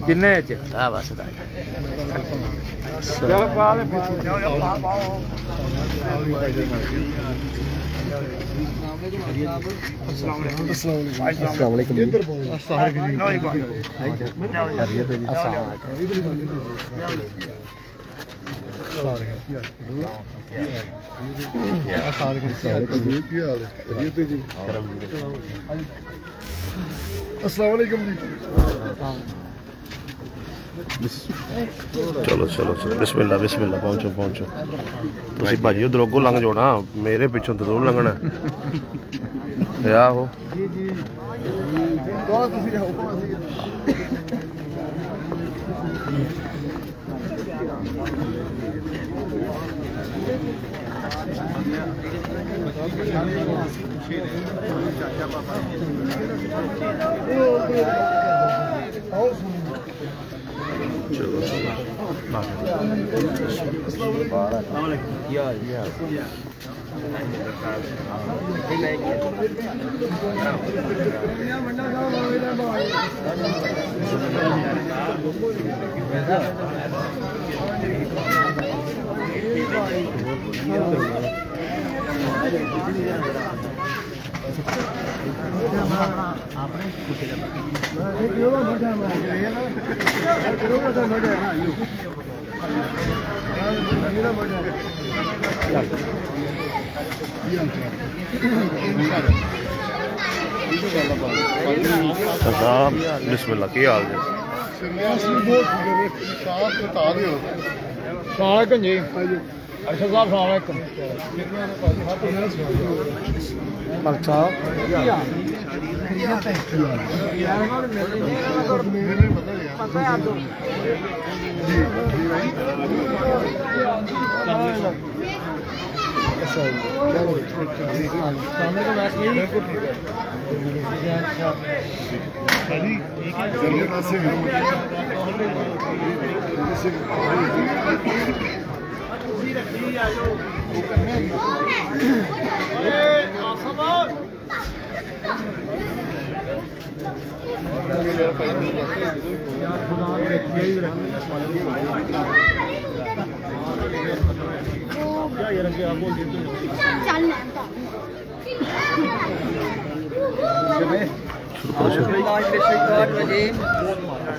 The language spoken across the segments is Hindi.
किन्ने बस चलो चलो चलो बिस्मिल्लाह बिस्मिल्लाह पहुंचो पहुंचो तुसी भाजी उधर अगों लंघ जाओ ना मेरे पिछों तो जरूर लंघना आहो चलो बिस्मिल्लाह की हाल है जी अरशद साहब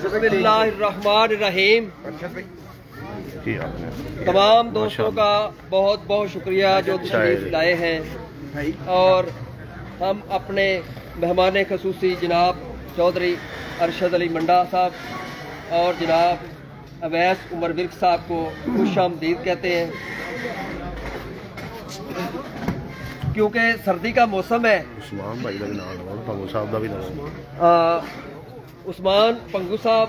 बिस्मिल्लाहिर्रहमानिर्रहीम। तमाम दोस्तों का बहुत बहुत शुक्रिया जो तशरीफ लाए हैं और हम अपने मेहमान खसूसी जनाब चौधरी अरशद अली मंडा साहब और जनाब अवैस उमर विर्क साहब को खुशामदीद कहते हैं क्योंकि सर्दी का मौसम है। उस्मान भाई का भी नाम पंगू साहब का भी नाम उस्मान पंगू साहब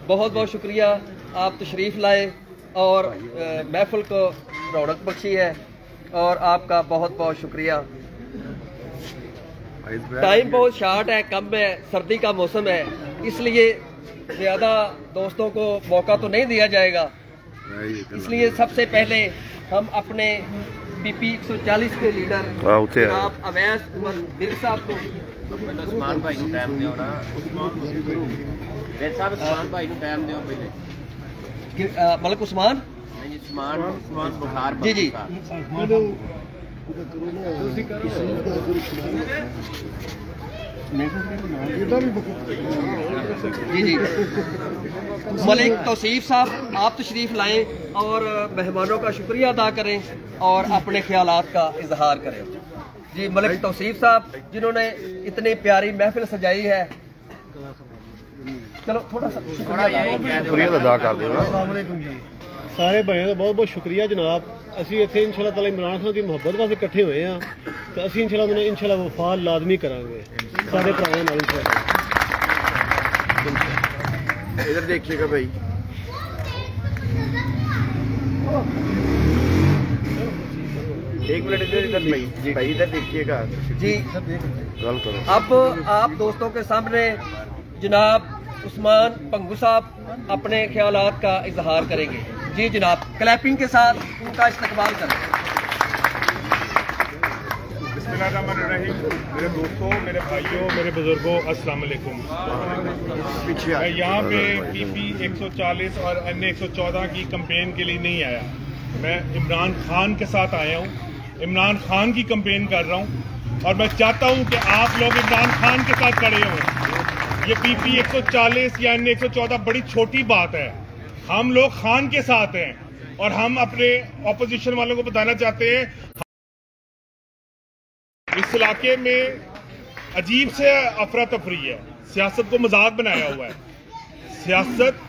बहुत बहुत शुक्रिया आप तशरीफ़ लाए और महफिल को रौनक बख्शी है और आपका बहुत बहुत शुक्रिया। टाइम बहुत शार्ट है, कम है, सर्दी का मौसम है, इसलिए ज़्यादा दोस्तों को मौका तो नहीं दिया जाएगा। इसलिए सबसे पहले हम अपने PP 140 के लीडर जनाब अवैस उमर विर्क साहब को उस्मान भाई को टाइम दियो ना उस्मान भाई को टाइम दियो पहले मलिक उस्मान बुखार जी जी जी जी मलिक तौसीफ साहब आप तशरीफ़ लाएं और मेहमानों का शुक्रिया अदा करें और अपने ख्यालात का इजहार करें। जी मलिक तौसीफ साहब जिन्होंने इतनी प्यारी महफिल सजाई है, चलो थोड़ा सा शुक्रिया अदा कर दो। सारे भाइयों का बहुत बहुत शुक्रिया जनाब। असी इतने इंशाअल्लाह ताला इमरान खान की मोहब्बत वास्ते इकट्ठे हुए हैं तो असी इंशाअल्लाह वफा लाजमी करांगे सारे भरावां नाल। इधर देखिएगा भाई, एक मिनट इधर भाई इधर देखिएगा जी। गल करो। अब आप दोस्तों के सामने जनाब उस्मान पंगू साहब अपने ख्यालात का इजहार करेंगे। जी जनाब, क्लैपिंग के साथ उनका इस्तकबाल करें। बिस्मिल्लाहिर्रहमानिर्रहीम। मेरे दोस्तों, मेरे भाइयों, मेरे बुजुर्गों, अस्सलाम वालेकुम। मैं यहाँ पे PP 140 और अन्य 114 की कंपेन के लिए नहीं आया। मैं इमरान खान के साथ आया हूँ, इमरान खान की कंपेन कर रहा हूँ और मैं चाहता हूँ कि आप लोग इमरान खान के साथ खड़े हों। ये PP 140 या अन्य 114 बड़ी छोटी बात है। हम लोग खान के साथ हैं और हम अपने ऑपोजिशन वालों को बताना चाहते हैं, इस इलाके में अजीब से अफरा तफरी है, सियासत को मजाक बनाया हुआ है। सियासत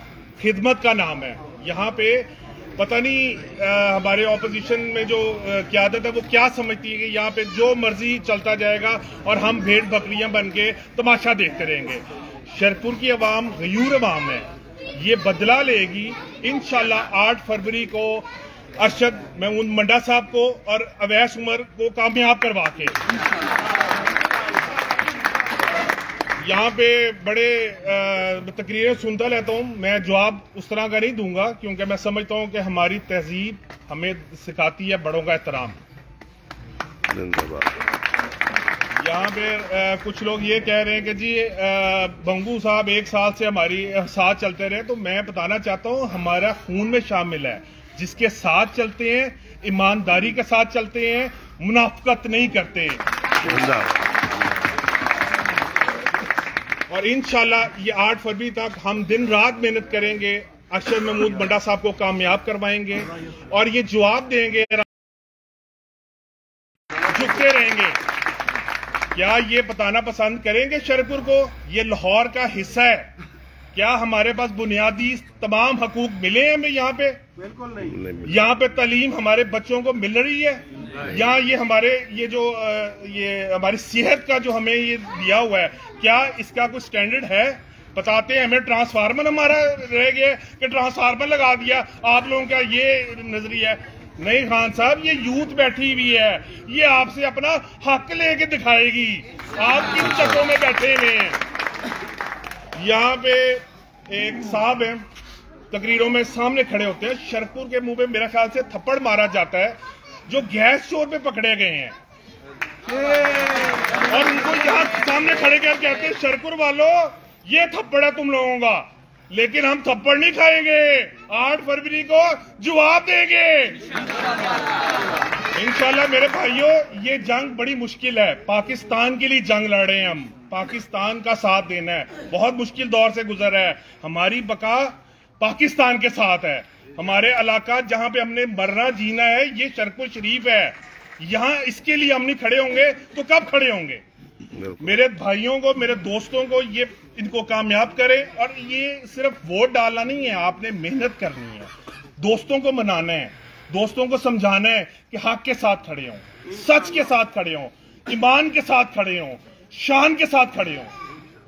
खिदमत का नाम है। यहाँ पे पता नहीं हमारे ऑपोजिशन में जो क़यादत है वो क्या समझती है कि यहाँ पे जो मर्जी चलता जाएगा और हम भेड़ बकरियां बन के तमाशा देखते रहेंगे। शरपुर की अवाम गयूर अवाम है, ये बदला लेगी इंशाल्लाह। 8 फरवरी को अरशद महमूद मंडा साहब को और अवैस उमर को कामयाब करवा के यहाँ पे बड़े तकरीरें सुनता रहता हूँ। मैं जवाब उस तरह का नहीं दूंगा क्योंकि मैं समझता हूँ कि हमारी तहजीब हमें सिखाती है बड़ों का एहतराम। यहाँ पे कुछ लोग ये कह रहे हैं कि जी बंगू साहब 1 साल से हमारी साथ चलते रहे, तो मैं बताना चाहता हूँ हमारा खून में शामिल है। जिसके साथ चलते हैं, ईमानदारी के साथ चलते हैं, मुनाफकत नहीं करते। और इंशाल्लाह ये 8 फरवरी तक हम दिन रात मेहनत करेंगे, अरशद महमूद मंडा साहब को कामयाब करवाएंगे और ये जवाब देंगे, झुकते रहेंगे। क्या ये बताना पसंद करेंगे शरपुर को ये लाहौर का हिस्सा है? क्या हमारे पास बुनियादी तमाम हकूक मिले हैं हमें यहाँ पे? बिल्कुल नहीं। यहाँ पे तालीम हमारे बच्चों को मिल रही है? यहाँ ये हमारे ये हमारी सेहत का जो हमें ये दिया हुआ है, क्या इसका कोई स्टैंडर्ड है? बताते हैं हमें ट्रांसफार्मर हमारा रह गया कि ट्रांसफार्मर लगा दिया। आप लोगों का ये नजरिया है? नहीं खान साहब, ये यूथ बैठी हुई है, ये आपसे अपना हक लेके दिखाएगी। आप किन चक्रों में बैठे हुए हैं? यहाँ पे एक साहब है, तकरीरों में सामने खड़े होते हैं, शरपुर के मुंह पे मेरा ख्याल से थप्पड़ मारा जाता है, जो गैस चोर पे पकड़े गए हैं और उनको यहाँ सामने खड़े कर कहते हैं शरपुर वालों ये थप्पड़ है तुम लोगों का, लेकिन हम थप्पड़ नहीं खाएंगे, 8 फरवरी को जवाब देंगे इंशाल्लाह। मेरे भाइयों, ये जंग बड़ी मुश्किल है, पाकिस्तान के लिए जंग लड़ रहे हैं हम, पाकिस्तान का साथ देना है। बहुत मुश्किल दौर से गुजर रहा है, हमारी बका पाकिस्तान के साथ है। हमारे इलाका जहां पे हमने मरना जीना है ये शरपुर शरीफ है, यहाँ इसके लिए हम नहीं खड़े होंगे तो कब खड़े होंगे? मेरे भाइयों को, मेरे दोस्तों को ये इनको कामयाब करें। और ये सिर्फ वोट डालना नहीं है, आपने मेहनत करनी है, दोस्तों को मनाना है, दोस्तों को समझाना है कि हक के साथ खड़े हों, सच के साथ खड़े हों, ईमान के साथ खड़े हों, शान के साथ खड़े हों।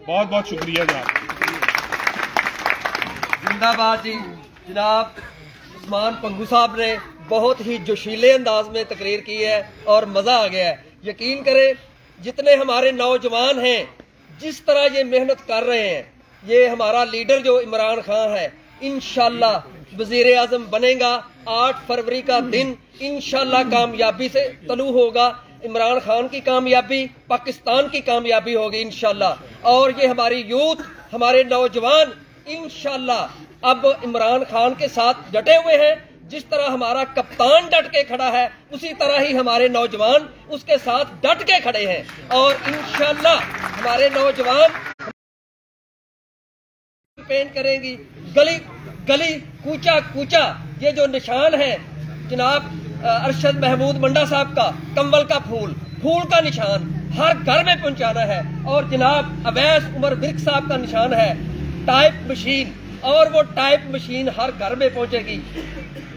बहुत बहुत शुक्रिया जनाब। जिंदाबाद जी। जनाब उस्मान पंगू साहब ने बहुत ही जोशीले अंदाज में तकरीर की है और मजा आ गया है। यकीन करें, जितने हमारे नौजवान हैं, जिस तरह ये मेहनत कर रहे हैं, ये हमारा लीडर जो इमरान खान है इंशाल्लाह वजीर आजम बनेगा। 8 फरवरी का दिन इंशाल्लाह कामयाबी से तलू होगा। इमरान खान की कामयाबी पाकिस्तान की कामयाबी होगी इंशाल्लाह। और ये हमारी यूथ, हमारे नौजवान इंशाल्लाह अब इमरान खान के साथ डटे हुए हैं। जिस तरह हमारा कप्तान डट के खड़ा है, उसी तरह ही हमारे नौजवान उसके साथ डट के खड़े हैं। और इंशाल्लाह हमारे नौजवान कैंपेन करेंगी, गली गली कूचा कूचा। ये जो निशान है जनाब अरशद महमूद मंडा साहब का, कंबल का फूल, फूल का निशान हर घर में पहुंचाना है। और जनाब अवैस उमर विर्क साहब का निशान है टाइप मशीन, और वो टाइप मशीन हर घर में पहुंचेगी।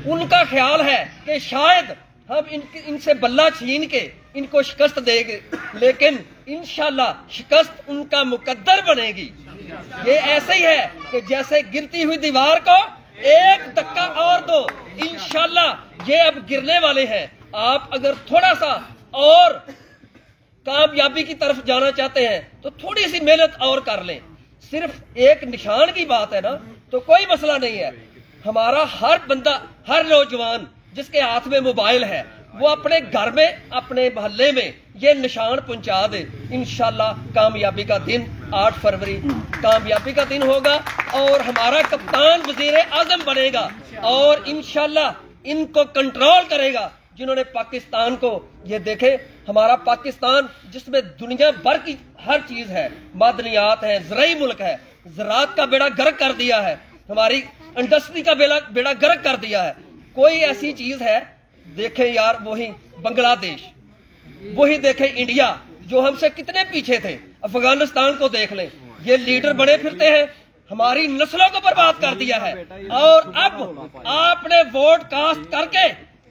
उनका ख्याल है कि शायद हम इनसे बल्ला छीन के इनको शिकस्त देंगे, लेकिन इंशाल्लाह शिकस्त उनका मुकद्दर बनेगी। ये ऐसे ही है कि जैसे गिरती हुई दीवार को एक धक्का और दो, इंशाल्लाह ये अब गिरने वाले हैं। आप अगर थोड़ा सा और कामयाबी की तरफ जाना चाहते हैं तो थोड़ी सी मेहनत और कर लें। सिर्फ एक निशान की बात है ना, तो कोई मसला नहीं है। हमारा हर बंदा, हर नौजवान जिसके हाथ में मोबाइल है, वो अपने घर में, अपने मोहल्ले में ये निशान पहुंचा दे। इंशाल्लाह कामयाबी का दिन 8 फरवरी कामयाबी का दिन होगा और हमारा कप्तान वजीर आजम बनेगा और इंशाल्लाह इनको कंट्रोल करेगा जिन्होंने पाकिस्तान को, ये देखे हमारा पाकिस्तान जिसमें दुनिया भर की हर चीज है, मादनियात है, ज़राई मुल्क है, ज़राअत का बेड़ा गर्क कर दिया है, हमारी इंडस्ट्री का बेड़ा गर्क कर दिया है। कोई ऐसी चीज है देखें यार, वही बांग्लादेश, वही देखें इंडिया जो हमसे कितने पीछे थे, अफगानिस्तान को देख लें, ये लीडर बने फिरते हैं, हमारी नस्लों को बर्बाद कर दिया है। और अब आपने वोट कास्ट करके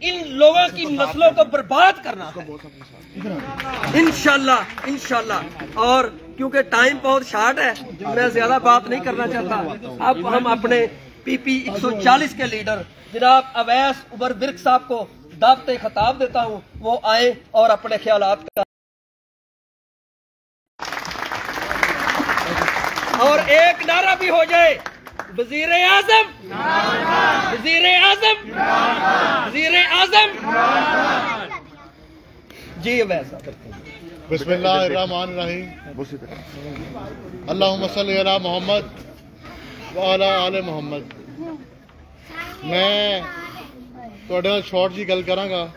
इन लोगों की नस्लों को बर्बाद करना है इंशाल्लाह। और क्योंकि टाइम बहुत शॉर्ट है, मैं ज्यादा बात नहीं करना चाहता। अब हम अपने PP 140 के लीडर जनाब अवैस उमर विर्क साहब को दावते खिताब देता हूं, वो आए और अपने ख्यालात का और एक नारा भी हो जाए, वजीर आजम, वजीर आजम, वजीर आजम। जी वैसा बिस्मिल्लाहिर्रहमानिर्रहीम, अल्लाहुम्मा सल्ली अला मोहम्मद व अला आले मोहम्मद। मैं ਤੁਹਾਡੇ ਨਾਲ ਸ਼ਾਰਟ ਜੀ ਗੱਲ ਕਰਾਂਗਾ,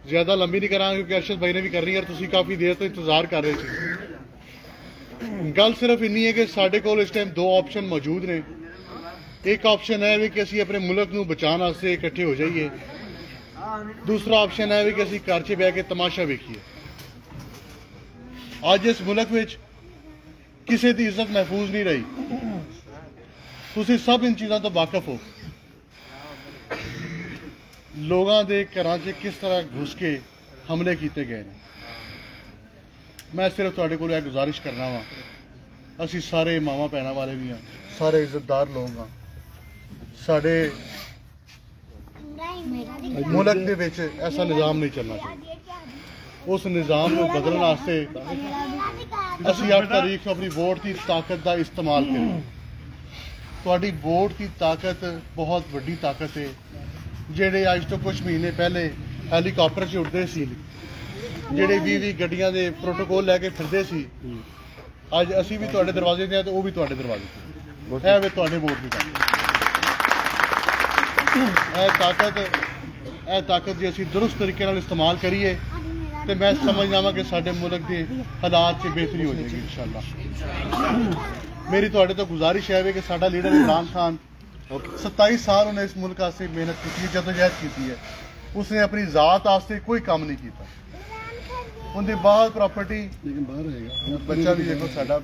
ਜ਼ਿਆਦਾ ਲੰਬੀ ਨਹੀਂ ਕਰਾਂਗਾ ਕਿਉਂਕਿ ਅਰਸ਼ਦ ਭਾਈ ਨੇ ਵੀ ਕਰਨੀ ਹੈ और ਤੁਸੀਂ ਕਾਫੀ ਦੇਰ ਤੋਂ ਇੰਤਜ਼ਾਰ ਕਰ ਰਹੇ ਸੀ। ਗੱਲ ਸਿਰਫ ਇੰਨੀ ਹੈ ਕਿ ਸਾਡੇ ਕੋਲ ਇਸ ਟਾਈਮ ਦੋ ਆਪਸ਼ਨ ਮੌਜੂਦ ਨੇ। ਇੱਕ ਆਪਸ਼ਨ ਹੈ ਵੀ ਕਿ ਅਸੀਂ ਆਪਣੇ ਮੁਲਕ ਨੂੰ ਬਚਾਉਣ ਵਾਸਤੇ ਇਕੱਠੇ ਹੋ ਜਾਈਏ, ਦੂਸਰਾ ਆਪਸ਼ਨ ਹੈ ਵੀ ਕਿ ਅਸੀਂ ਘਰ 'ਚ ਬਹਿ ਕੇ ਤਮਾਸ਼ਾ ਵੇਖੀਏ। ਅੱਜ ਇਸ ਮੁਲਕ ਵਿੱਚ ਕਿਸੇ ਦੀ ਇੱਜ਼ਤ ਮਹਿਫੂਜ਼ ਨਹੀਂ ਰਹੀ, ਤੁਸੀਂ ਸਭ इन ਚੀਜ਼ਾਂ ਤੋਂ ਵਾਕਿਫ ਹੋ। लोगों के घर च किस तरह घुस के हमले किए गए हैं। मैं सिर्फ तुहाडे कोल गुजारिश करना वा, असी सारे मावां भैणां वाले भी हाँ, सारे इज्जतदार लोग हाँ, साडे मुल्क दे विच ऐसा निज़ाम नहीं चलना चाहिए। उस निज़ाम को बदलने वास्ते असी 8 तारीख को अपनी वोट की ताकत का इस्तेमाल करें। तुहाडी वोट की ताकत बहुत वड्डी ताकत है। ਜਿਹੜੇ ਅੱਜ ਤੋਂ कुछ महीने पहले हैलीकॉप्टर 'ਚ उड़ते सी, ਜਿਹੜੇ 20 ਗੱਡੀਆਂ ਦੇ प्रोटोकॉल लैके फिरते सी, ਅੱਜ ਅਸੀਂ ਵੀ ਤੁਹਾਡੇ ਦਰਵਾਜ਼ੇ ਤੇ ਆ ਤੇ ਉਹ ਵੀ ਤੁਹਾਡੇ ਦਰਵਾਜ਼ੇ ਤੇ। ਇਹ ਵੇ ਤੁਹਾਡੇ ਵੋਟ ਦੀ ਤਾਕਤ ਜੇ ਅਸੀਂ ਦਰੁਸਤ ਤਰੀਕੇ ਨਾਲ ਇਸਤੇਮਾਲ ਕਰੀਏ ਤੇ ਮੈਂ ਸਮਝਦਾ ਹਾਂ ਕਿ ਸਾਡੇ ਮੁਲਕ ਦੇ ਹਾਲਾਤ 'ਚ ਬਿਹਤਰੀ ਹੋ ਜਾਏਗੀ इंशाअल्लाह। मेरी ਤੁਹਾਡੇ ਤੋਂ गुजारिश है कि ਸਾਡਾ लीडर इमरान खान 27 साल उन्हें इस मुल्क वास्ते मेहनत की, जदोजहद की है। उसने अपनी जात वास्ते कोई काम नहीं किया। उनके बाद प्रॉपर्टी बच्चा भी देखो, साडा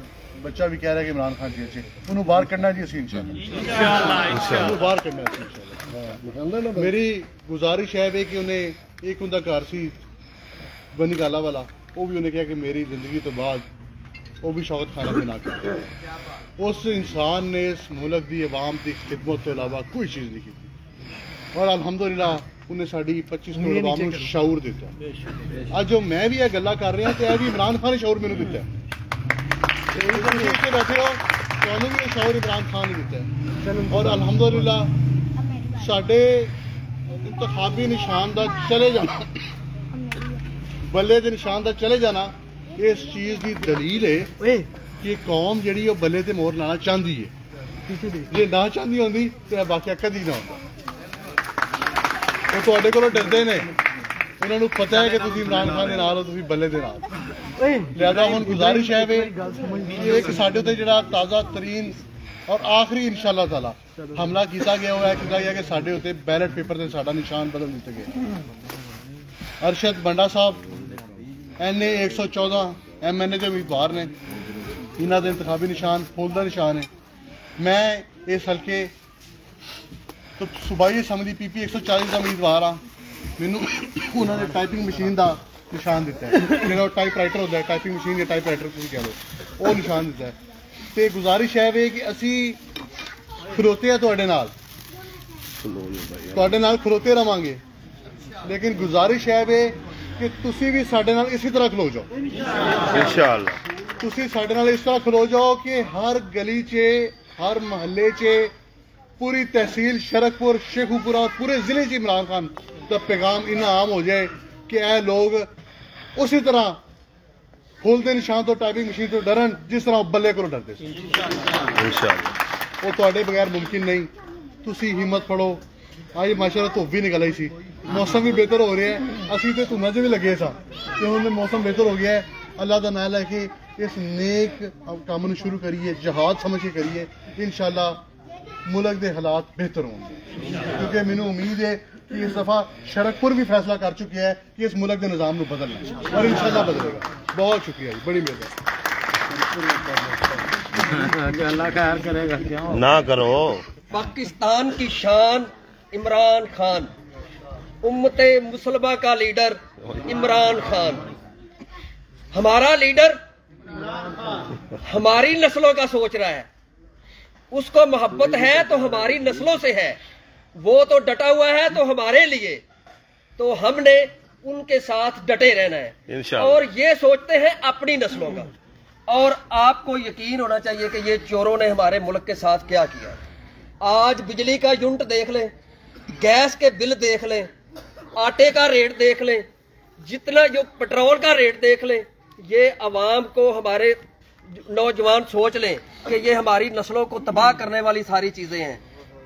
बच्चा भी कह रहा है कि इमरान खान जी अच्छे उन्होंने बाहर करना जी, असीं इंशाअल्लाह बाहर करना इंशाअल्लाह। मेरी गुजारिश है कि उन्हें एक उनका घर सी बनीगाला वाला, वो भी उन्हें कहा कि मेरी जिंदगी तो बाद वो भी शौकत खाना बना के उस इंसान ने इस मुल्क की अवाम की खिदमत के अलावा कोई चीज़ नहीं की और अलहमदुलिल्लाह उन्हें साड़ी 25 करोड़ अवाम को शऊर दिता। आज जो मैं भी यह गल्लां कर रहा तो यह भी इमरान खान ने शऊर मैंने दिता बैठे हो, तो भी शऊर इमरान खान ने दिता और अलहमदुलिल्लाह साडे इंतखाबी निशान का चले जाना, बल्ले के निशान का चले जाना इस चीज़ की दलील है कि कौम जी बल्ले ते मोहर लाना चाहती है। जे ना चाहती होंगी तो वाकया कभी ना होता। वो तुहाडे कोलों डरदे ने, उन्होंने पता है कि तुसीं इमरान खान दे नाल हो, तुसीं बल्ले दे नाल। लिहाजा हुण गुजारिश है वे कि साडे उत्ते जिहड़ा ताज़ा तरीन और आखिरी इंशाअल्लाह ताला हमला किया गया है कि साडे उत्ते बैलेट पेपर से साडा निशान बदल दिते गए। अरशद बंडा साहब NA 114 MNA के उम्मीदवार ने, इन्हों के इंतखाबी निशान फुल का निशान है। मैं इस हल्के तो सूबाई असैंबली PP 140 का उम्मीदवार हाँ। मैनू उन्होंने टाइपिंग मशीन का निशान दिता है, जो टाइप राइटर होता है, टाइपिंग मशीन या टाइप राइटर तुम कह लो, वो निशान दिता है। तो गुजारिश है वे कि असी खलोते हैं तुहाडे नाल खलोते रहांगे, लेकिन गुजारिश है वे कि तुसी भी साडे नाल इसी तरह खलो जाओ इंशाअल्लाह। तुसी साडे नाल इस तरह खलो जाओ कि हर गली च, हर महल्ले च पूरी तहसील शरकपुर शेखुपुरा और पूरे जिले च इमरान खान का पैगाम इन्ना आम हो जाए कि ए लोग उसी तरह फुल के निशान तो टाइपिंग मशीन तो डरन जिस तरह बल्ले को डरते वो तुहाडे बगैर मुमकिन नहीं। तुसी हिम्मत फड़ो। आज माशाअल्लाह धुप भी निकल आई सी, मौसम भी बेहतर हो रहा है। असीं तो धुंधां च भी लगे सा ते हुण मौसम बेहतर हो गया है। अल्लाह का नाम लैके इस नेक काम नूं शुरू करिए, जहाद समझ के करिए। इंशाअल्लाह मुल्क के हालात बेहतर होंगे, क्योंकि मैनूं उम्मीद है कि इस दफ़ा शरकपुर भी फैसला कर चुके हैं कि इस मुल्क के निज़ाम को बदलना है और इंशाअल्लाह बदलेगा। बहुत शुक्रिया जी, बड़ी मेहरबानी। अल्लाह खैर करेगा, क्यों ना करो। पाकिस्तान की शान इमरान खान, उम्मते मुसलमा का लीडर इमरान खान, हमारा लीडर हमारी नस्लों का सोच रहा है। उसको मोहब्बत है तो हमारी नस्लों से है, वो तो डटा हुआ है तो हमारे लिए, तो हमने उनके साथ डटे रहना है और ये सोचते हैं अपनी नस्लों का। और आपको यकीन होना चाहिए कि ये चोरों ने हमारे मुल्क के साथ क्या किया। आज बिजली का यूनिट देख लें, गैस के बिल देख लें, आटे का रेट देख लें, जितना जो पेट्रोल का रेट देख लें। ये अवाम को, हमारे नौजवान सोच लें कि ये हमारी नस्लों को तबाह करने वाली सारी चीजें हैं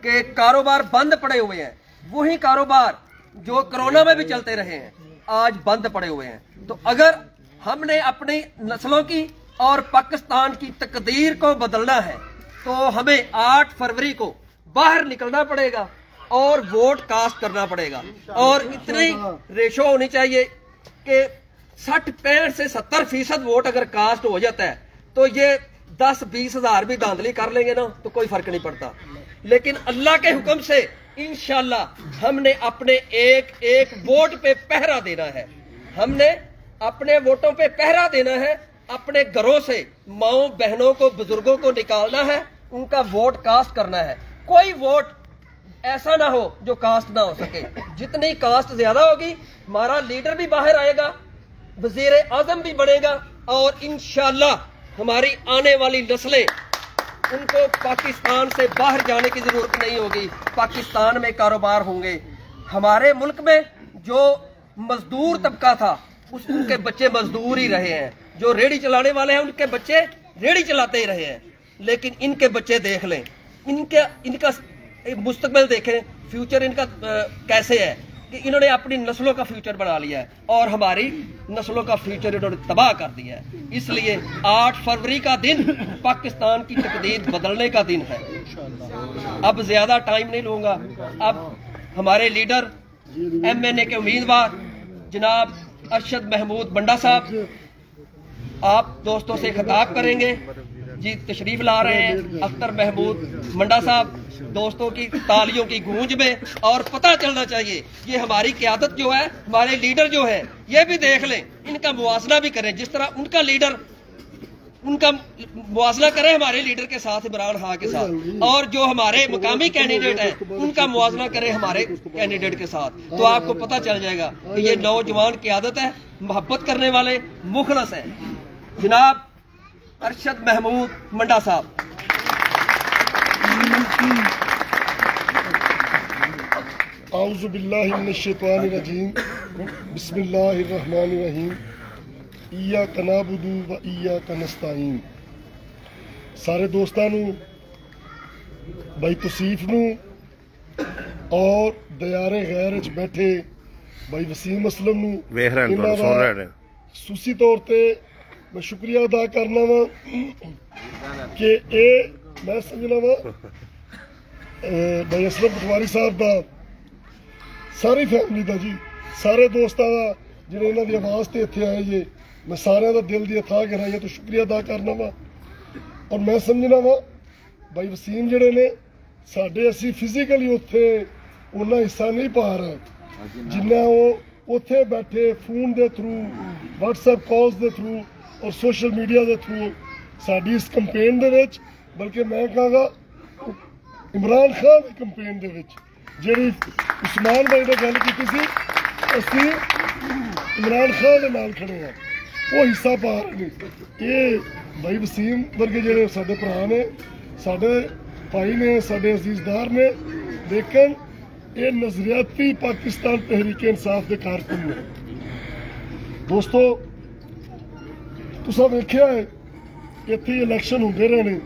कि कारोबार बंद पड़े हुए हैं। वही कारोबार जो कोरोना में भी चलते रहे हैं आज बंद पड़े हुए हैं। तो अगर हमने अपनी नस्लों की और पाकिस्तान की तकदीर को बदलना है तो हमें 8 फरवरी को बाहर निकलना पड़ेगा और वोट कास्ट करना पड़ेगा। और इतनी रेशो होनी चाहिए कि 60-65 से 70% वोट अगर कास्ट हो जाता है तो ये 10-20 हजार भी धांधली कर लेंगे ना तो कोई फर्क नहीं पड़ता। लेकिन अल्लाह के हुक्म से इंशाल्लाह हमने अपने एक एक वोट पे पहरा देना है। हमने अपने वोटों पे पहरा देना है। अपने घरों से माओ बहनों को, बुजुर्गों को निकालना है, उनका वोट कास्ट करना है। कोई वोट ऐसा ना हो जो कास्ट ना हो सके। जितनी कास्ट ज्यादा होगी हमारा लीडर भी बाहर आएगा, वजीर आजम भी बनेगा और इंशाल्लाह हमारी आने वाली नस्लें, उनको पाकिस्तान से बाहर जाने की जरूरत नहीं होगी, पाकिस्तान में कारोबार होंगे। हमारे मुल्क में जो मजदूर तबका था उनके बच्चे मजदूर ही रहे हैं, जो रेडी चलाने वाले हैं उनके बच्चे रेडी चलाते ही रहे हैं। लेकिन इनके बच्चे देख लें, इनका मुस्तकबिल देखें, फ्यूचर इनका कैसे है कि इन्होंने अपनी नस्लों का फ्यूचर बना लिया है और हमारी नस्लों का फ्यूचर इन्होंने तबाह कर दिया है। इसलिए 8 फरवरी का दिन पाकिस्तान की तकदीर बदलने का दिन है। अब ज्यादा टाइम नहीं लूंगा। अब हमारे लीडर MNA के उम्मीदवार जनाब अरशद महमूद मंडा साहब आप दोस्तों से खिताब करेंगे जी। तशरीफ ला रहे हैं अख्तर महमूद मंडा साहब, दोस्तों की तालियों की गूंज में। और पता चलना चाहिए ये हमारी क़यादत जो है, हमारे लीडर जो है, ये भी देख लें, इनका मुवाजना भी करें। जिस तरह उनका लीडर, उनका मुवाजना करें हमारे लीडर के साथ, इमरान खान के साथ, और जो हमारे मुकामी कैंडिडेट है उनका मुवाजना करें हमारे कैंडिडेट के साथ। तो आपको पता चल जाएगा कि ये नौजवान क़यादत है, मोहब्बत करने वाले, मुखलस है। जनाब अरशद महमूद मंडा साहब। आऊज़ु बिल्लाहि मिनश शैतानिर रजीम, बिस्मिल्लाहिर रहमानिर रहीम, इय्याका नअबुदु व इय्याका नस्तईन। सारे दोस्तां नूं, भाई तौसीफ नूं और दयारे गैर च बैठे भाई वसीम असलम नूं इन्हां दा सूसी तौर ते मैं शुक्रिया अदा करना वा कि मैं समझना वा भाई असलम पटवारी साहब का, सारी फैमिली का जी, सारे दोस्तों का जिन्हें इन्हों की आवाज़ से इतने आए जे, मैं सारे का दिल की अथा गहराइयां तो शुक्रिया अदा करना वा। और मैं समझना वा भाई वसीम जोड़े ने साढ़े असी फिजिकली उत्थे उन्ना हिस्सा नहीं पा रहे जिन्ना वो उत्थे बैठे फोन के थ्रू, व्हाट्सएप कॉल्स के थ्रू और सोशल मीडिया के थ्रू साड़ी इस कंपेन दे विच, बल्कि मैं कहांगा इमरान खान की कंपेन दे विच जिहड़ी उस्मान भाई ने गल की सी, असीं इमरान खान के नाल खड़े हैं, वो हिस्सा पा रहे हैं। ये भाई वसीम वर्गे जिहड़े साडे भरा ने, साडे भाई ने, साडे अजीजदार ने, लेकिन ये नजरियाती पाकिस्तान तहरीक इंसाफ के कारकुन ने। दोस्तों तुसा वेख्या है इत्थे इलैक्शन होंदे रहे ने,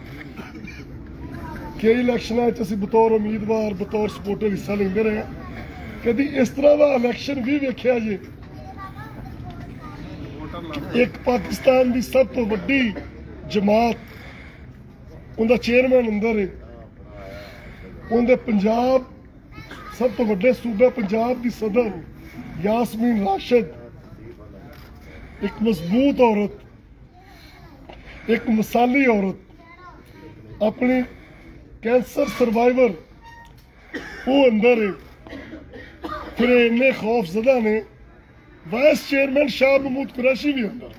कई इलैक्शनां च असीं बतौर उम्मीदवार बतौर सपोर्टर हिस्सा लेंदे रहे, कभी इस तरह का इलैक्शन भी वेख्या जे एक पाकिस्तान की सब तो वड्डी जमात उनका चेयरमैन अंदर है, उनके पंजाब सब तो वड्डे सूबे पंजाब की सदर यासमीन राशिद, एक मजबूत औरत, एक मिसाली औरत, अपनी कैंसर सर्वाइवर वो अंदर है। फिर इन्ने खौफजदा ने वाइस चेयरमैन शाह महमूद कुरैशी भी अंदर,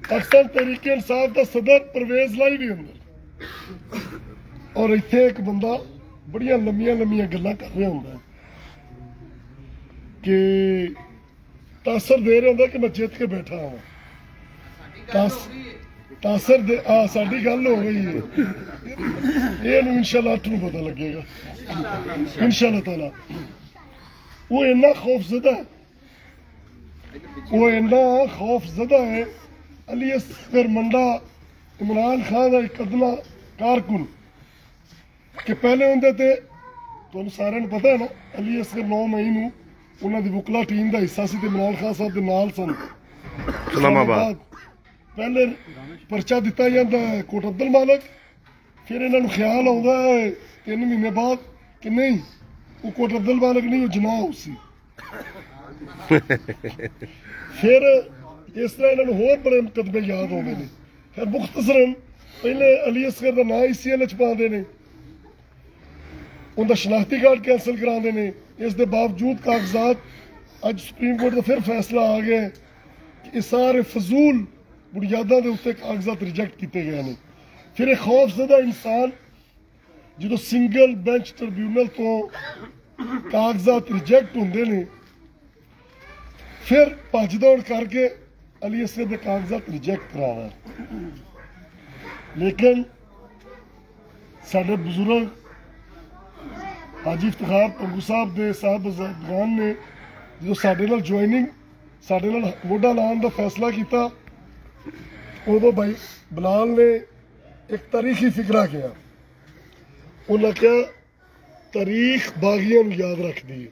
पाकिस्तान तहरीक इंसाफ का सदर परवेज लाई भी अंदर, और इत्थे एक बंदा बड़िया लंबिया लंबिया गल्लां कर रहा होंदा कि तासर दे रहा होंदा कि मैं जित के बैठा हूँ। तासर दे साडी गल हो गई है, ये इंशाल्लाह 8 नूं पता लगेगा इंशाल्लाह ताला। वो इन्ना खौफजदा है, वो इन्ना खौफजदा है। अली असगर मंडा इमरान खान का एक अदना कारकुन कि पहले होंदे थे, तुहानूं सारिआं नूं पता है ना, अली असगर 9 मई नूं उन्हां दी वकला टीम का हिस्सा सी ते इमरान खान साहब दे नाल सन। इस्लामाबाद पहले परचा दिता जाता है कोट अब्दुल मालिक, फिर इन्होंने ख्याल आता है 3 महीने बाद कि नहीं वो कोट अब्दुल मालिक नहीं, वो जना उसी। फिर इस तरह इन्होंने होर बड़े मुकदमे याद आते हैं। फिर मुख्तसरन पहले अली असगर का नाम ICL च पाते हैं, उनका शनाख्ती कार्ड कैंसल कराते हैं। इसके बावजूद कागजात अज सुप्रीम कोर्ट का फिर फैसला आ गया कि सारे फजूल बुनियादा के उत्ते कागजात रिजेक्ट किए गए हैं। फिर एक खौफजदा इंसान जो सिंगल बेंच ट्रिब्यूनल तो कागजात रिजेक्ट होंगे ने, फिर भज दौड़ करके अली असगर के कागजात रिजेक्ट कराना। लेकिन साडे बुजुर्ग हाजी इफ्तिखार पंगू साहब के साहबजादान ने जो साडे नाल ज्वाइनिंग, साडे नाल मोढा लाने का फैसला किया, उदों भाई बिलाल ने एक तारीखी फिकरा किया। उन्हें क्या तारीख बागियों याद रखती है।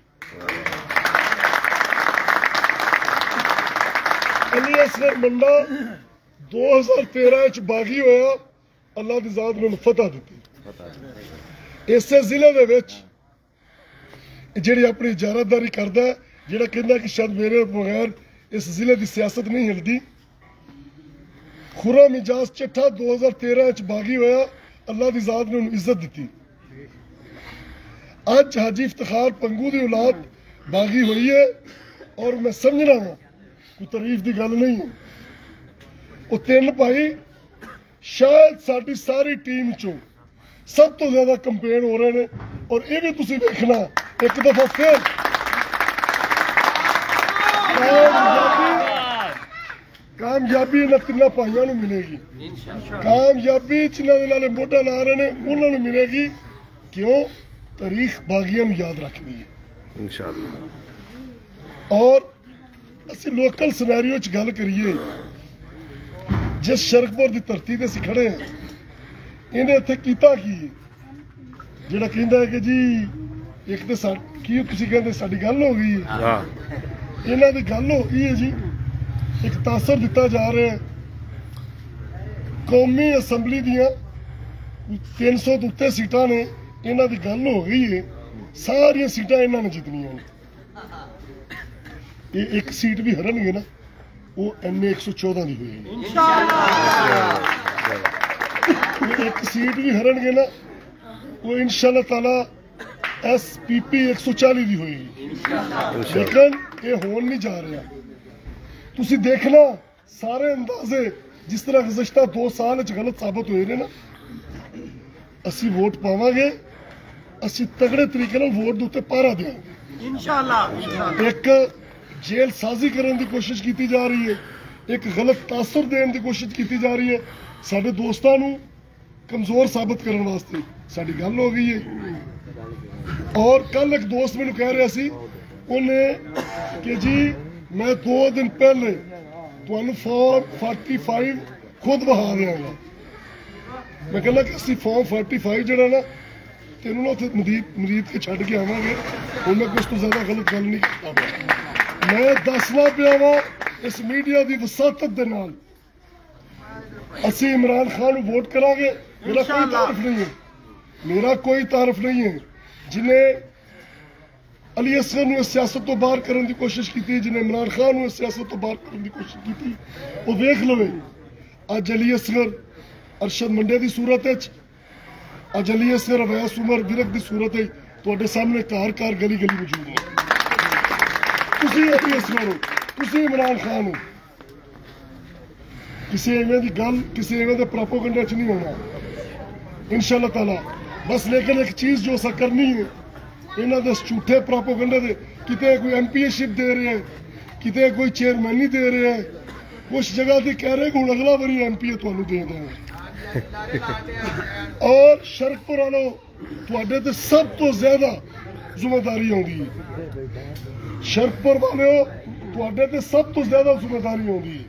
अली असगर मंडा 2013 च बागी होया, अल्लाह की जात ने फतह दी। इस जिले दे विच जिहड़ी अपनी इजारतदारी करता है, जिहड़ा कहंदा कि शायद मेरे बगैर इस जिले की सियासत नहीं हिलती, खुर्रम इजाज चट्ठा 2013 च बागी होया, अल्लाह की जात ने उन्हें इज्जत दी। अज हाजी इफ्तिखार पंगू की औलाद बागी हुई है, और मैं समझना वा कोई तारीफ की गल नहीं है। वो 3 भाई शायद साडी सारी टीम चो सब तो ज्यादा कंपेन हो रहे हैं, और ये भी तुसीं देखना एक दफा फिर कामयाबी इन्हां 3 भाइयों को मिलेगी। कामयाबी जिन्होंने मोढा ला रहे हैं उन्होंने मिलेगी। क्यों? तारीख बागियों को याद रखनी है इंशाअल्लाह। और असी लोकल सिनेरियो च गल करिए, जिस शरकपुर की धरती ते असीं खड़े हैं, इन्हें इत्थे कीता की जिहड़ा कहंदा है कि जी एक तो की तुसीं कहंदे साडी गल हो गई है, इन्हां दी गल हो गई है जी। एक तासर दिता जा रहा है, कौमी असैम्बली दियां 300 तो उत्ते सीटां ने, इन्हां दी गल हो गई है, सारियां सीटां इन्हां ने जितनियां ने। ये एक सीट भी हरनगे ना, वो NA 114 की हुई। एक सीट भी हरनगे ना, वो इंशाअल्लाह ताला SPP 140 की होगी। लेकिन ये होन नहीं जा रहा। तुसी देखना सारे अंदाजे जिस तरह गुज़श्ता 2 साल गलत साबित हुए ने ना, असी वोट पावांगे, असी तगड़े तरीके नाल वोट दे उत्ते पहरा देंगे इंशाअल्लाह। एक जेल साजी करने की कोशिश की जा रही है, एक गलत तासर देने की कोशिश की जा रही है। साडे दोस्तां नूं कमजोर साबित करने वास्ते साडी गल हो गई है। और कल एक दोस्त मैनू कह रहा सी उन्हें कि जी मैं 2 दिन पहले तुहानू फॉर्म 45 खुद बहा देंगा। मैं कहना कि असी फॉर्म 45 जरा ना तेनों ना उत्थे मरीद के छड्ड के आवांगे। हुण मैं कुछ तो ज्यादा गलत गल नहीं करता। मैं दसना पिया वा इस मीडिया की वसातत दे नाल असी इमरान खान नूं वोट करांगे। मेरा कोई तारफ नहीं है, मेरा कोई तारफ नहीं है। जिन्हें अली असगर नूं इस सियासत तो बाहर करने की कोशिश की, जिन्हें इमरान खान नूं इस सियासत तो बाहर करने की कोशिश की, वो वेख लवे अज अली असगर अरशद मंडे की सूरत है, अज अली असगर अवैस उमर विरक की सूरत है। तुहाडे सामने घर घर गली गली मौजूद है। तुसीं अली असगर हो, तुसीं इमरान खान हो। किसी इवें की गल किसी इवें के प्रोपोगंडा च नहीं होना इंशाअल्लाह ताला। बस लेकिन एक चीज जो असा करनी है, इन्हों के झूठे प्रोपोगंडे दे किते कोई एमपीएशिप दे रहे हैं, किते कोई चेयरमैनी दे रहे हैं, कुछ जगह से कह रहे हूँ अगला बारी एमपीए तुहानू दे देंगे। और शरकपुर वालों तुहाडे ते सब तो ज्यादा जिम्मेदारी होगी है। शरकपुर वालों तुहाडे ते सब तो ज्यादा जिम्मेदारी होगी है।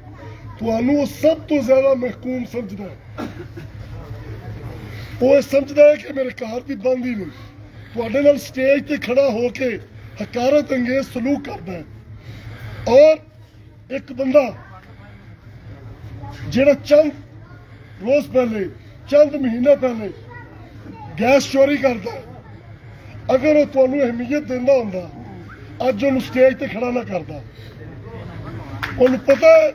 तुहानू वो सब तो ज्यादा महकूम समझदा है। वो समझदा है कि मेरे घर की बंद ही नहीं, तुहाडे नाल स्टेज ते खड़ा होके हकारत अंगेज सलूक करता है। और एक बंदा जिहड़ा चंद रोज पहले चंद महीने पहले गैस चोरी करता है, अगर वो तुहानू अहमियत देंदा हुंदा अज उन्हें स्टेज ते खड़ा ना करता। उन्हें पता है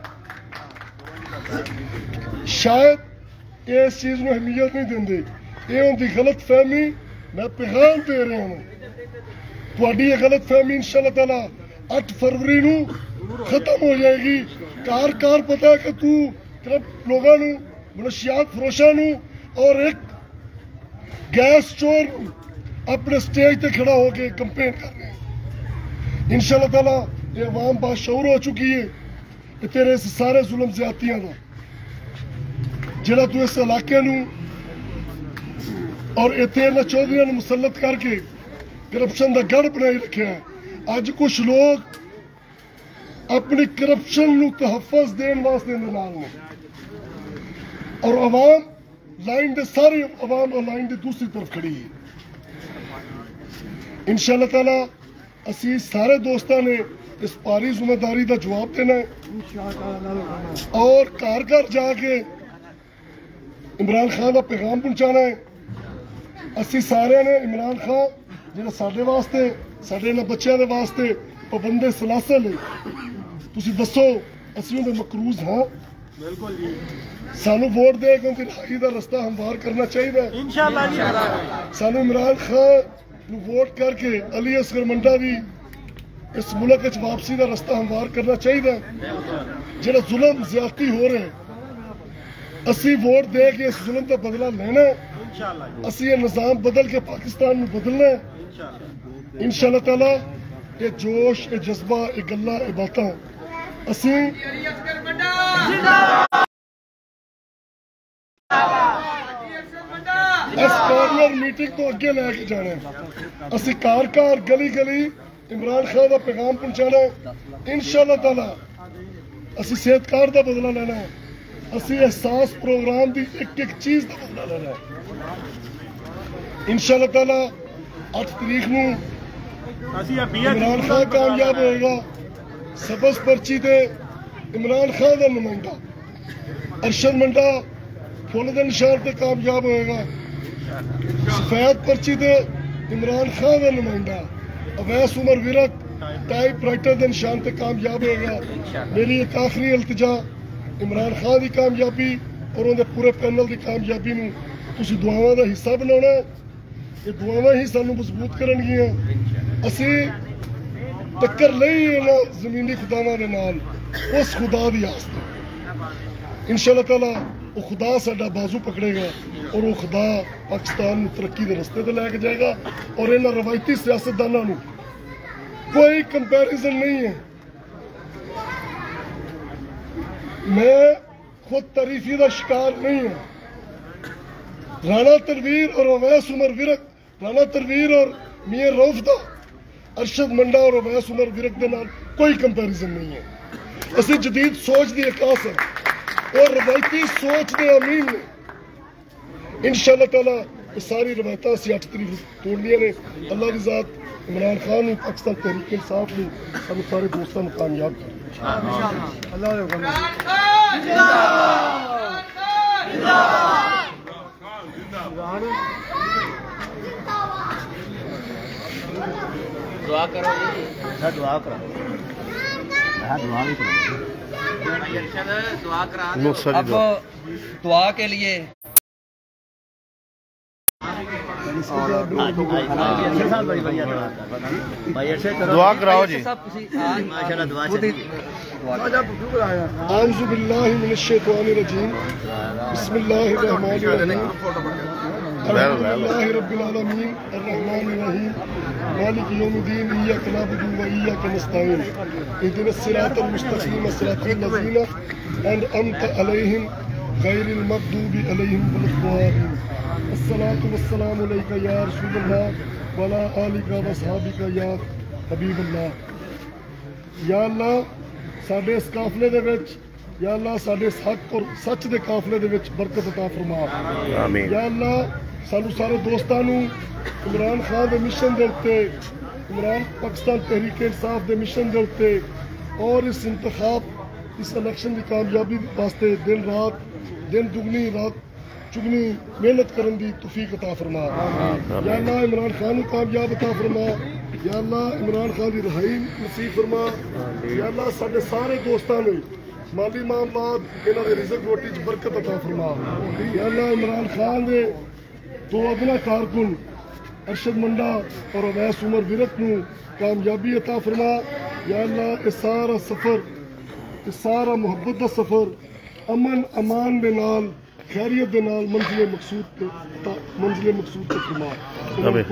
शायद इस चीज में अहमियत नहीं देंगे। ये उनकी गलत फहमी मैं पैगाम दे रहा हूँ। तुहाडी ये गलत फहमी इंशाअल्लाह ताला 8 फरवरी नू खत्म हो जाएगी। कार कार पता है कि तू लोगों नू मनशियात फरोशा नू और एक गैस चोर अपने स्टेज ते खड़ा होकर कंपेन कर रहे हैं। इंशाअल्लाह ताला ये अवाम बाशऊर हो चुकी है कि तेरे इस सारे जुल्म ज्यादतियां का जिहड़ा तू इस इलाके नू और इत्थे इन्हां चौधरियां नू मुसलत करके करप्शन का गढ़ बनाई रखा है। अज कुछ लोग अपनी करप्शन नू तहफ़्फ़ुज़ देने वास्ते नाल ने और अवाम लाइन दे सारी अवाम और लाइन की दूसरी तरफ खड़ी है। इंशाअल्लाह ताला असी सारे दोस्तों ने इस भारी जिम्मेदारी का जवाब देना है और घर घर जाके इमरान खान का पैगाम पहुंचाना है। असी सारे ने इमरान खान जिहड़ा साडे वास्ते साडे इन्हां बच्चों के वास्ते पाबंदे सलासल है, तुसीं दसो असीं उहदे मकरूज हाँ? बिल्कुल जी। सानू वोट दे के उनकी रिहाई का रास्ता हमवार करना चाहिए इंशाअल्लाह जी। सानू इमरान खान नू वोट करके अली असगर मंडा की इस मुल्क च वापसी का रास्ता हमवार करना चाहिए। जिहड़ा जुल्म ज्यादती हो रहे असी वोट दे के इस जुल्म का बदला लेना, असी ये निज़ाम बदल के पाकिस्तान में बदलना इंशाअल्लाह ताला। ये जोश ये जज्बा ये गल्ला ये बातें असी इस कॉर्नर मीटिंग तो अगे लैके जाना है। असी कार कार गली गली इमरान खान का पैगाम पहुंचाना है इंशाअल्लाह ताला। असी सेहतकार का बदला लेना है, असी एहसास प्रोग्राम की एक एक चीज का बदला लेना है इंशाअल्लाह ताला। 8 तारीख नूं इमरान खान कामयाब होएगा। सबस पर्ची ते इमरान खान का नुमाइंदा अरशद मंडा फुल के निशान ते कामयाब होएगा। सफेद पर्ची ते इमरान खान का नुमाइंदा अवैस उमर विरक टाइप राइटर के निशान ते कामयाब होएगा। मेरी एक आखिरी इल्तिजा इमरान खान की कामयाबी और उनके पूरे पैनल की कामयाबी नूं तुसीं दुआवां का हिस्सा बनाना। ये दुआवां ही सानू मजबूत करनगियां। असी टक्कर लई इन्हां जमीनी खुदावां दे नाल उस खुदा दी आस्ते इंशाअल्लाह ताला वो खुदा साडा बाजू पकड़ेगा और वो खुदा पाकिस्तान नूं तरक्की के रस्ते ते लैके जाएगा। और इन्हां रवायती सियासतदानां नूं कोई कंपैरिजन नहीं है। मैं खुद तारीफी का शिकार नहीं है। राणा तनवीर और अवैस उमर विरक, राणा तनवीर और मियां रऊफ दा अरशद मंडा और अवैस उमर विरक दे नाल कोई कंपैरिजन नहीं है। असि जदीद सोच दी अकास है और रवायती सोच दे अमीन ने इंशाअल्लाह ताला ये सारी रवायतां असी 8 तरीक तोड़नियां ने। अल्लाह की ज़ात इमरान खान ने पाकिस्तान तहरीक इंसाफ ने सब सारे दोस्तों को कामयाब कर अल्लाह दुआ करो जी, दुआ करो, दुआ भी करो, दुआ करा। अब दुआ के लिए दुआ कराओ जी। आऊज़ु बिल्लाहि मिनश शैतानिर रजीम, बिस्मिल्लाहिर रहमानिर रहीम, अल्हम्दुलिल्लाहि रब्बिल आलमीन, अर्रहमानिर रहीम, मालिकि यौमिद्दीन, इय्याका नअबुदु व इय्याका नस्तईन, इहदिनस सिरातल मुस्तक़ीम, सिरातल लज़ीना अनअमता अलैहिम गैरिल मग़दूबि अलैहिम वलद्दालीन। अस्सलातु वस्सलामु अलैका या रसूलल्लाह व अला आलिका व असहाबिका या हबीबल्लाह। या अल्लाह साडे इस काफले दे विच, या अल्लाह साडे इस हक और सच दे काफले दे विच बरकत अता फरमा। आमीन। या अल्लाह सानू सारे दोस्तां नू इमरान खान दे मिशन दे उत्ते, इमरान पाकिस्तान तहरीक इंसाफ दे मिशन दे उत्ते और इस इंतखाब, इस इलेक्शन की कामयाबी वास्ते दिन रात, दिन दुगनी रात चुगनी मेहनत करने की तौफीक अता फरमा। या अल्लाह इमरान खान को कामयाब अता फरमा। या अल्लाह इमरान खान की रहाई नसीब फरमा। या अल्लाह साडे सारे दोस्तों ने माली मामलात, इन्हां दे रिज़्क रोटी च बरकत अता फरमा। या अल्लाह इमरान खान दे दो अगला कारकुन अरशद मंडा और अवैस उमर विरक नू कामयाबी अता फरमा। या अल्लाह इस सारा सफर, इस सारा मुहब्बत दा सफर अमन अमान दे नाल, खैरियत दे नाल मंजिले मकसूद ते फरमा। आमीन।